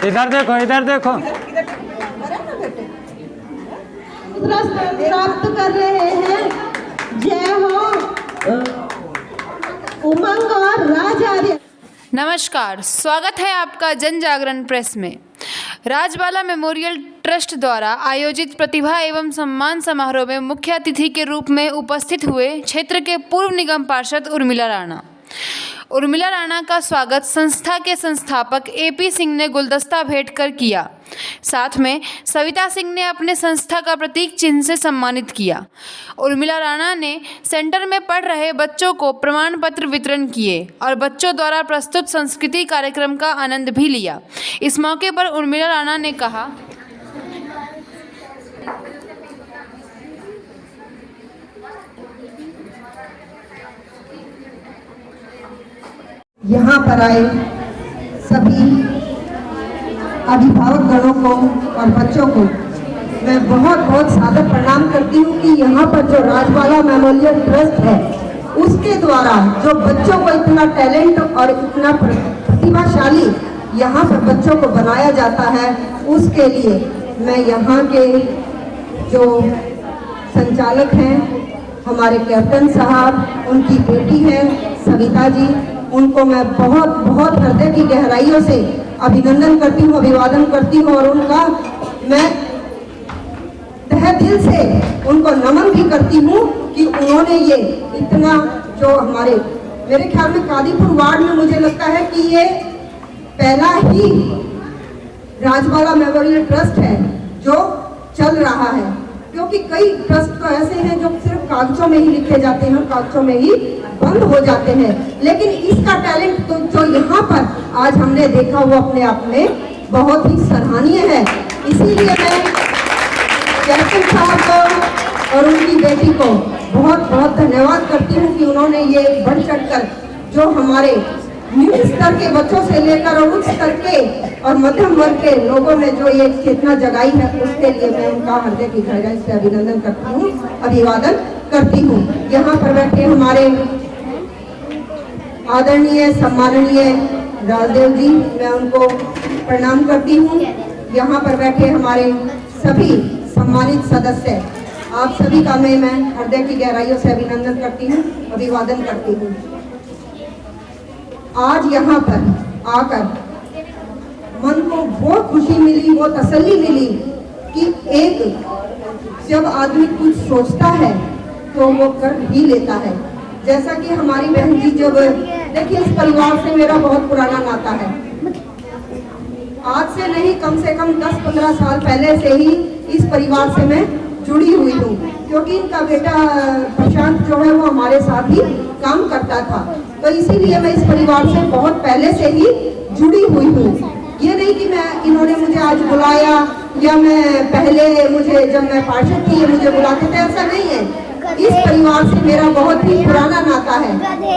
इधर देखो, इधर देखो। प्राप्त कर रहे हैं। जय हो उमंग और राजार्य। नमस्कार, स्वागत है आपका जन जागरण प्रेस में। राजबाला मेमोरियल ट्रस्ट द्वारा आयोजित प्रतिभा एवं सम्मान समारोह में मुख्य अतिथि के रूप में उपस्थित हुए क्षेत्र के पूर्व निगम पार्षद उर्मिला राणा। उर्मिला राणा का स्वागत संस्था के संस्थापक AP सिंह ने गुलदस्ता भेंट कर किया। साथ में सविता सिंह ने अपने संस्था का प्रतीक चिन्ह से सम्मानित किया। उर्मिला राणा ने सेंटर में पढ़ रहे बच्चों को प्रमाण पत्र वितरण किए और बच्चों द्वारा प्रस्तुत संस्कृति कार्यक्रम का आनंद भी लिया। इस मौके पर उर्मिला राणा ने कहा, यहाँ पर आए सभी अभिभावक गणों को और बच्चों को मैं बहुत बहुत सादर प्रणाम करती हूँ कि यहाँ पर जो राजबाला मेमोरियल ट्रस्ट है उसके द्वारा जो बच्चों को इतना टैलेंट और इतना प्रतिभाशाली यहाँ पर बच्चों को बनाया जाता है, उसके लिए मैं यहाँ के जो संचालक हैं हमारे कैप्टन साहब, उनकी बेटी है सविता जी, उनको मैं बहुत बहुत हृदय की गहराइयों से अभिनंदन करती हूँ, अभिवादन करती हूँ और उनका मैं तहे दिल से उनको नमन भी करती हूँ कि उन्होंने ये इतना जो हमारे मेरे ख्याल में कादीपुर वार्ड में मुझे लगता है कि ये पहला ही राजबाला मेमोरियल ट्रस्ट है जो चल रहा है, क्योंकि कई ट्रस्ट तो ऐसे हैं जो सिर्फ कागजों में ही लिखे जाते हैं, कागजों में ही बंद हो जाते हैं, लेकिन इसका टैलेंट तो जो यहाँ पर आज हमने देखा वो अपने आप में बहुत ही सराहनीय है। इसीलिए मैं कैप्टन साहब को और उनकी बेटी को बहुत बहुत धन्यवाद करती हूँ कि उन्होंने ये बढ़ चढ़कर जो हमारे निम्न स्तर के बच्चों से लेकर और उच्च स्तर के और मध्यम वर्ग के लोगों में जो ये चेतना जगाई है, उसके लिए मैं उनका हृदय की गहराई से अभिनंदन करती हूँ, अभिवादन करती हूँ। यहाँ पर बैठे हमारे आदरणीय सम्माननीय राजदेव जी, मैं उनको प्रणाम करती हूँ। यहाँ पर बैठे हमारे सभी सम्मानित सदस्य, आप सभी का मैं हृदय की गहराइयों से अभिनंदन करती हूँ, अभिवादन करती हूँ। आज यहाँ पर आकर मन को वो खुशी मिली, वो तसल्ली मिली कि एक जब आदमी कुछ सोचता है तो वो कर ही लेता है। जैसा कि हमारी बहन जी, जब देखिए इस परिवार से मेरा बहुत पुराना नाता है, आज से नहीं कम से कम 10-15 साल पहले से ही इस परिवार से मैं जुड़ी हुई हूँ, क्योंकि इनका बेटा प्रशांत जो है वो हमारे साथ ही काम करता था, तो इसीलिए मैं इस परिवार से बहुत पहले से ही जुड़ी हुई हूँ। ये नहीं कि मैं इन्होंने मुझे आज बुलाया या मैं पहले मुझे जब मैं पार्षद थी ये मुझे बुलाते थे, ऐसा नहीं है। इस परिवार से मेरा बहुत ही पुराना नाता है,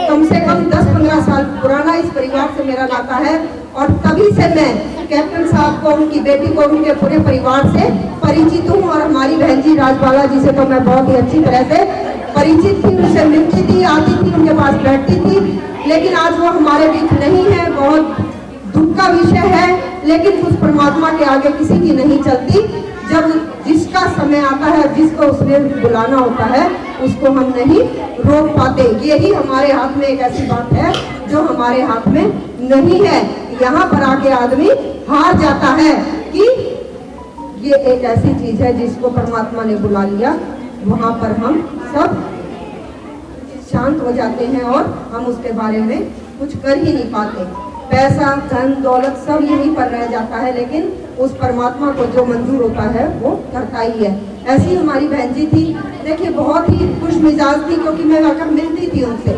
कम से कम 10-15 साल पुराना इस परिवार से मेरा नाता है, और तभी से मैं कैप्टन साहब को, उनकी बेटी को, उनके पूरे परिवार से परिचित हूँ। और हमारी बहन जी राजबाला जी से तो मैं बहुत ही अच्छी तरह से परिचित थी, उनसे मिलती थी, आती थी, उनके पास बैठती थी, लेकिन आज वो हमारे बीच नहीं है। बहुत दुख का विषय है, लेकिन उस परमात्मा के आगे किसी की नहीं चलती। जब जिसका समय आता है, जिसको उसने बुलाना होता है, उसको हम नहीं रोक पाते। यही हमारे हाथ में एक ऐसी बात है जो हमारे हाथ में नहीं है। यहाँ पर आके आदमी हार जाता है कि ये एक ऐसी चीज है जिसको परमात्मा ने बुला लिया, वहां पर हम सब शांत हो जाते हैं और हम उसके बारे में कुछ कर ही नहीं पाते। पैसा, धन, दौलत सब यहीं पर रह जाता है, लेकिन उस परमात्मा को जो मंजूर होता है वो करता ही है। ऐसी हमारी बहन जी थी, देखिए बहुत ही खुश मिजाज थी, क्योंकि मैं आकर मिलती थी उनसे,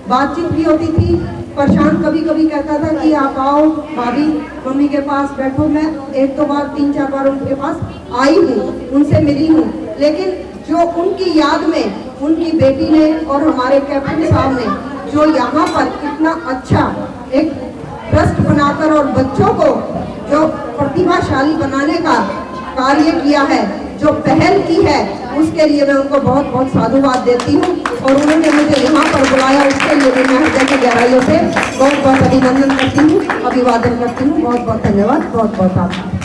बातचीत भी होती थी। प्रशांत कभी कभी कहता था कि आप आओ भाभी मम्मी के पास बैठो। मैं 1-2 बार 3-4 बार उनके पास आई हूँ, उनसे मिली हूँ, लेकिन जो उनकी याद में उनकी बेटी ने और हमारे कैप्टन साहब ने जो यहाँ पर इतना अच्छा एक ट्रस्ट बनाकर और बच्चों को जो प्रतिभाशाली बनाने का कार्य किया है, जो पहल की है, उसके लिए मैं उनको बहुत बहुत साधुवाद देती हूँ। और उन्होंने मुझे यहाँ पर बुलाया, उसके लिए मैं हृदय की भाइयों से बहुत बहुत अभिनंदन करती हूँ, अभिवादन करती हूँ। बहुत बहुत धन्यवाद, बहुत बहुत आभार।